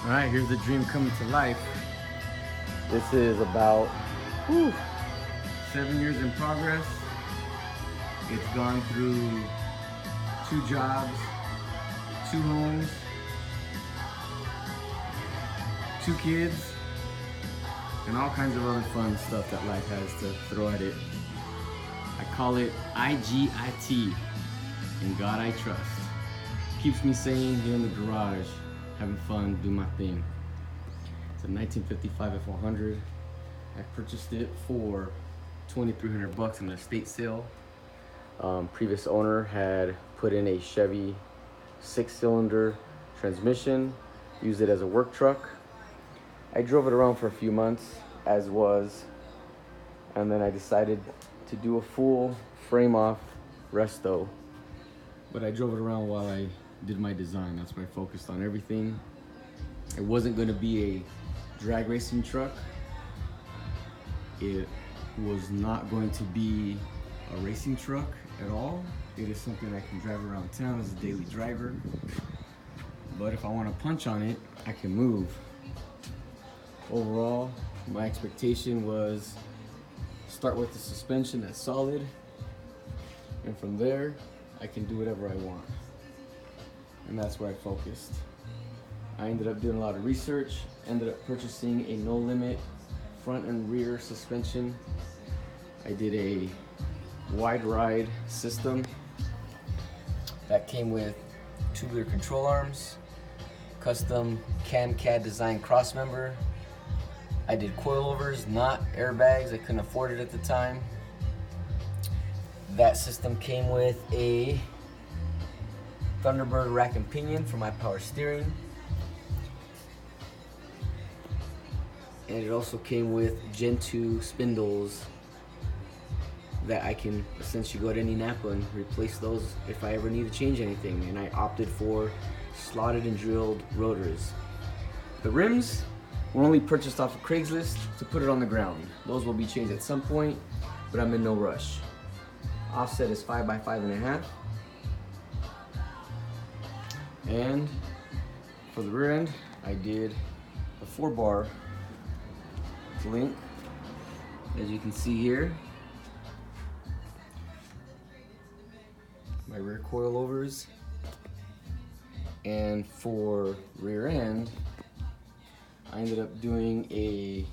All right, here's the dream coming to life. This is about 7 years in progress. It's gone through 2 jobs, 2 homes, 2 kids, and all kinds of other fun stuff that life has to throw at it. I call it IGIT, in God I trust. Keeps me sane here in the garage, having fun, do my thing. It's a 1955 F100. I purchased it for $2,300 in an estate sale. Previous owner had put in a Chevy 6-cylinder transmission, used it as a work truck. I drove it around for a few months, as was, and then I decided to do a full frame-off resto. But I drove it around while I did my design. That's why I focused on everything. It wasn't going to be a drag racing truck. It was not going to be a racing truck at all. It is something I can drive around town as a daily driver. But if I want to punch on it, I can move. Overall, my expectation was start with the suspension that's solid, and from there, I can do whatever I want. And that's where I focused. I ended up doing a lot of research, ended up purchasing a no limit front and rear suspension. I did a wide ride system that came with tubular control arms, custom CAD design crossmember. I did coilovers, not airbags. I couldn't afford it at the time. That system came with a Thunderbird rack and pinion for my power steering. And it also came with Gen 2 spindles that I can essentially go to any Napa and replace those if I ever need to change anything. And I opted for slotted and drilled rotors. The rims were only purchased off of Craigslist to put it on the ground. Those will be changed at some point, but I'm in no rush. Offset is 5 by 5.5. And for the rear end, I did a 4-bar link, as you can see here. My rear coilovers. And for rear end, I ended up doing a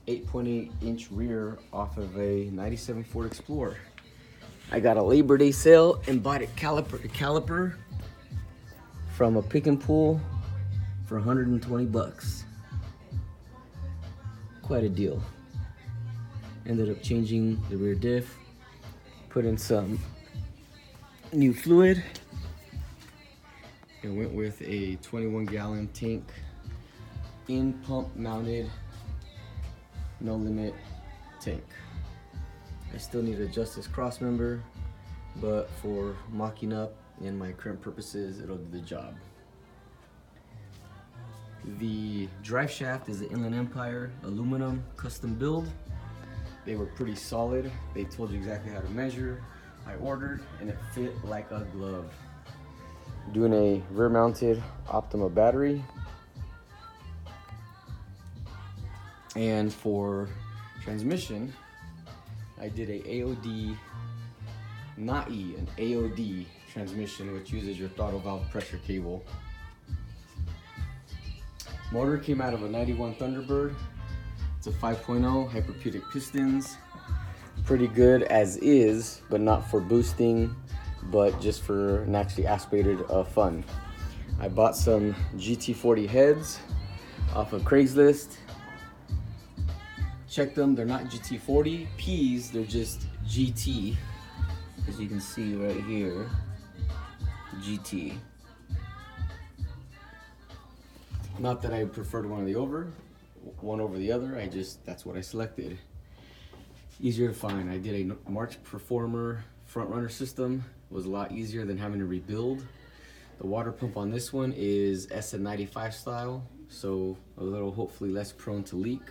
8.8-inch rear off of a 97 Ford Explorer. I got a Labor Day sale and bought it caliper to caliper from a pick and pull for $120. Quite a deal. Ended up changing the rear diff, put in some new fluid, and went with a 21-gallon tank in pump mounted no limit tank. I still need to adjust this cross member, but for mocking up and my current purposes, it'll do the job. The drive shaft is an Inland Empire aluminum custom build. They were pretty solid. They told you exactly how to measure. I ordered and it fit like a glove. Doing a rear mounted Optima battery. And for transmission, I did a AOD, not E, an AOD transmission, which uses your throttle valve pressure cable. Motor came out of a 91 Thunderbird. It's a 5.0, hyperpudic pistons. Pretty good as is, but not for boosting, but just for naturally aspirated fun. I bought some GT40 heads off of Craigslist. Check them, they're not GT40 Ps, they're just GT. As you can see right here, GT. Not that I preferred one over the other, that's what I selected. Easier to find. I did a March Performer front runner system. It was a lot easier than having to rebuild. The water pump on this one is SN95 style, so a little hopefully less prone to leak.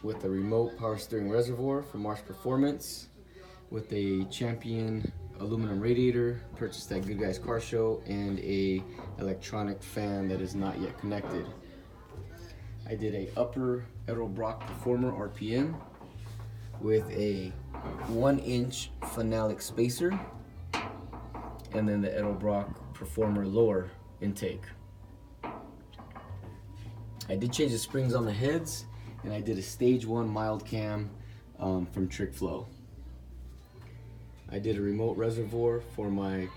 With a remote power steering reservoir from Marsh Performance, with a Champion aluminum radiator, purchased at Good Guys Car Show, and a electronic fan that is not yet connected. I did a upper Edelbrock Performer RPM with a 1-inch phenolic spacer, and then the Edelbrock Performer lower intake. I did change the springs on the heads, and I did a stage 1 mild cam from Trickflow. I did a remote reservoir for my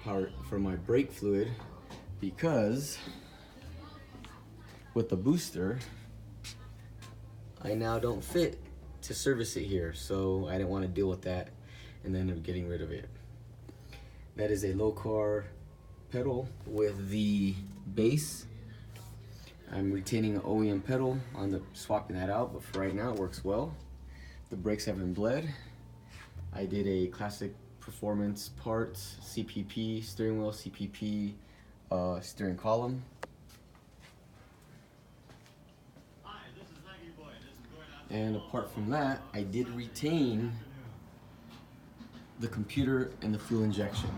brake fluid, because with the booster I now don't fit to service it here, so I didn't want to deal with that and then ended up getting rid of it. That is a Lokar pedal with the base. I'm retaining an OEM pedal on swapping that out, but for right now it works well. The brakes haven't bled. I did a classic performance parts, CPP steering wheel, CPP steering column. And apart from that, I did retain the computer and the fuel injection.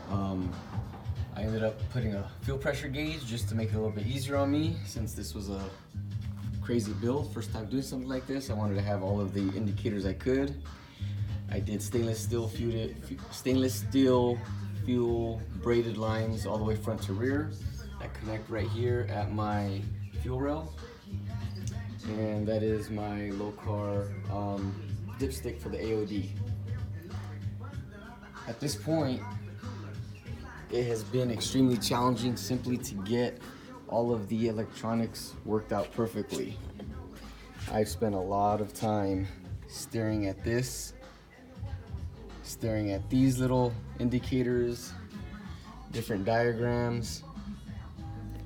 I ended up putting a fuel pressure gauge just to make it a little bit easier on me, since this was a crazy build. First time doing something like this, I wanted to have all of the indicators I could. I did stainless steel fuel braided lines all the way front to rear that connect right here at my fuel rail. And that is my Lokar dipstick for the AOD. At this point, it has been extremely challenging simply to get all of the electronics worked out perfectly. I've spent a lot of time staring at this, staring at these little indicators, different diagrams,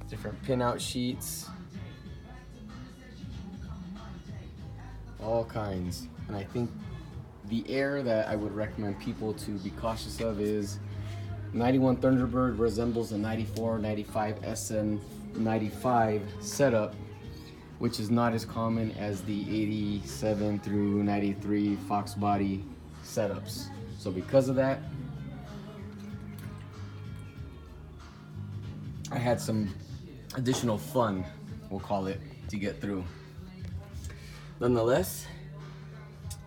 different pinout sheets, all kinds. And I think the error that I would recommend people to be cautious of is 91 Thunderbird resembles a 94, 95 SM95 setup, which is not as common as the 87 through 93 Fox body setups. So because of that, I had some additional fun, we'll call it, to get through. Nonetheless,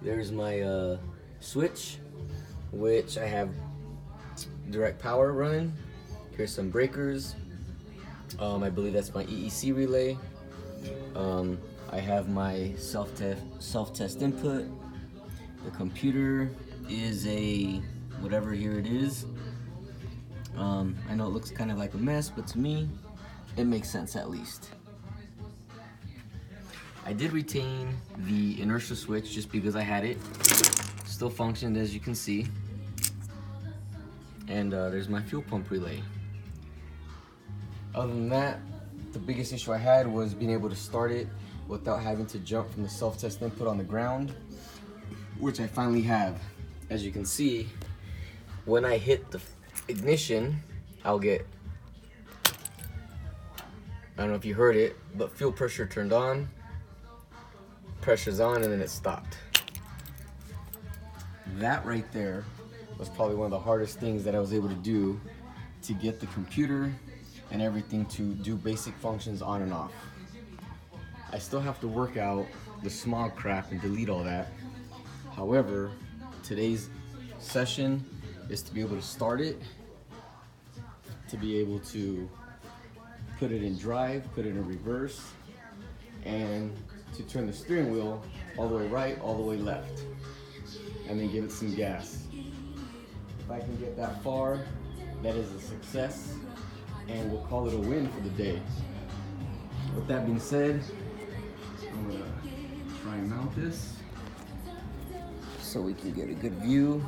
there's my switch, which I have direct power running. Here's some breakers. I believe that's my EEC relay. I have my self-test input. The computer is a whatever here it is. I know it looks kind of like a mess, but to me, it makes sense at least. I did retain the inertia switch just because I had it. Still functioned, as you can see. And there's my fuel pump relay. Other than that, the biggest issue I had was being able to start it without having to jump from the self-test input on the ground, which I finally have. As you can see, when I hit the ignition, I'll get, I don't know if you heard it, but fuel pressure turned on, pressure's on, and then it stopped. That right there was probably one of the hardest things that I was able to do to get the computer and everything to do basic functions on and off. I still have to work out the smog crap and delete all that. However, today's session is to be able to start it, to be able to put it in drive, put it in reverse, and to turn the steering wheel all the way right, all the way left, and then give it some gas. If I can get that far, that is a success, and we'll call it a win for the day. With that being said, I'm gonna try and mount this so we can get a good view.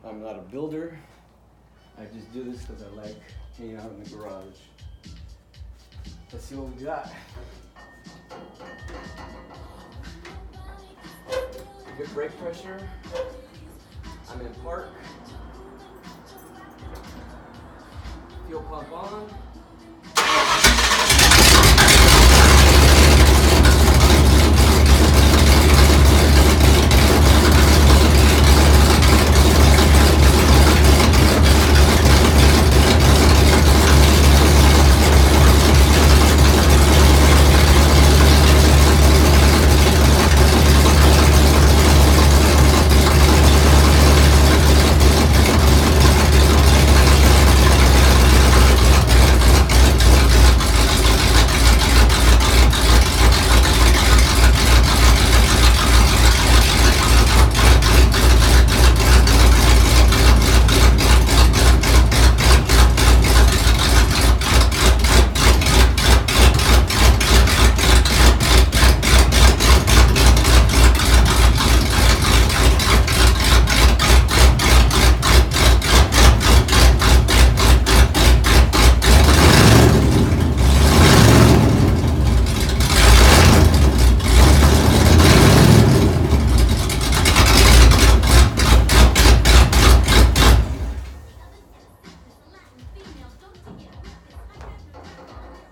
I'm not a builder. I just do this because I like hanging out in the garage. Let's see what we got. Good brake pressure. I'm in park. Fuel pump on.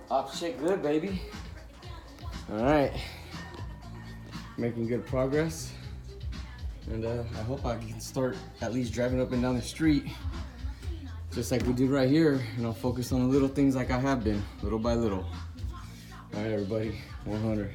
Off shit good, baby. All right, making good progress. And I hope I can start at least driving up and down the street, just like we did right here, and I'll focus on the little things like I have been, little by little. All right, everybody, 100.